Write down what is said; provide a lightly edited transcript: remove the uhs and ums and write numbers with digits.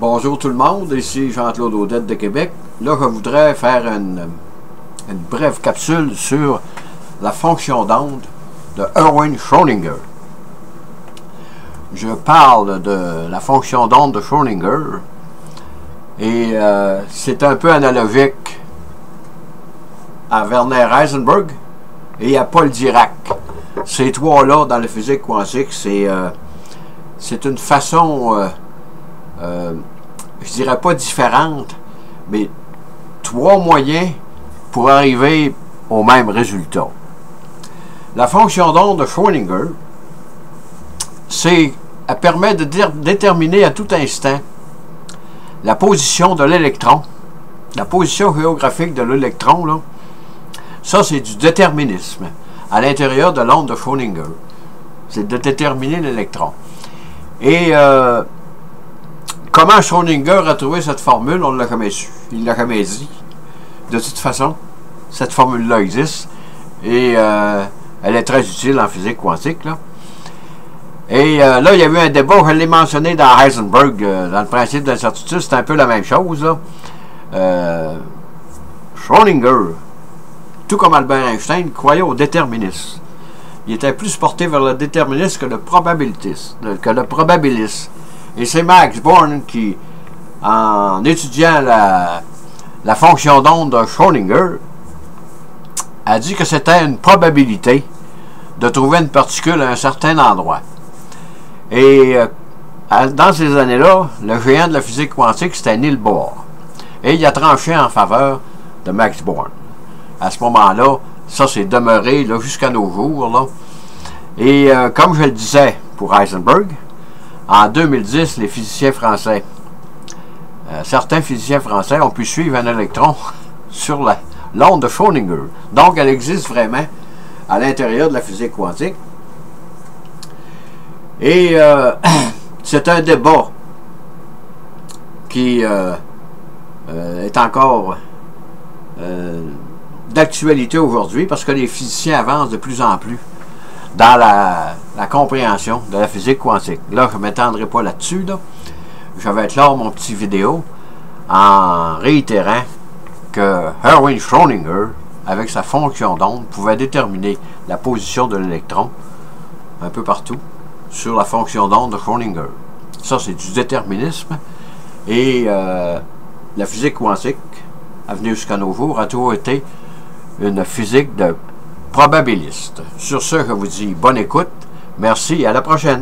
Bonjour tout le monde, ici Jean-Claude Audette de Québec. Là, je voudrais faire une brève capsule sur la fonction d'onde de Erwin Schrödinger. Je parle de la fonction d'onde de Schrödinger et c'est un peu analogique à Werner Heisenberg et à Paul Dirac. Ces trois-là, dans la physique quantique, c'est une façon... je dirais pas différente, mais trois moyens pour arriver au même résultat. La fonction d'onde de Schrödinger, elle permet de déterminer à tout instant la position de l'électron, la position géographique de l'électron, là. Ça, c'est du déterminisme à l'intérieur de l'onde de Schrödinger. C'est de déterminer l'électron. Et comment Schrödinger a trouvé cette formule, on ne l'a jamais su. Il ne l'a jamais dit. De toute façon, cette formule-là existe. Et elle est très utile en physique quantique, là. Et là, il y a eu un débat, je l'ai mentionné dans Heisenberg, dans le principe d'incertitude, c'est un peu la même chose, là. Schrödinger, tout comme Albert Einstein, croyait au déterminisme. Il était plus porté vers le déterminisme que le probabiliste. Et c'est Max Born qui, en étudiant la fonction d'onde de Schrödinger, a dit que c'était une probabilité de trouver une particule à un certain endroit. Et dans ces années-là, le géant de la physique quantique, c'était Niels Bohr. Et il a tranché en faveur de Max Born. À ce moment-là, ça s'est demeuré jusqu'à nos jours, là. Et comme je le disais pour Heisenberg, en 2010, les physiciens français, certains physiciens français ont pu suivre un électron sur l'onde de Schrödinger. Donc, elle existe vraiment à l'intérieur de la physique quantique. Et c'est un débat qui est encore d'actualité aujourd'hui parce que les physiciens avancent de plus en plus dans la compréhension de la physique quantique. Là, je ne m'étendrai pas là-dessus. Je vais clore mon petit vidéo en réitérant que Erwin Schrödinger, avec sa fonction d'onde, pouvait déterminer la position de l'électron un peu partout sur la fonction d'onde de Schrödinger. Ça, c'est du déterminisme. Et la physique quantique, à venir jusqu'à nos jours, a toujours été une physique de probabiliste. Sur ce, je vous dis bonne écoute. Merci et à la prochaine.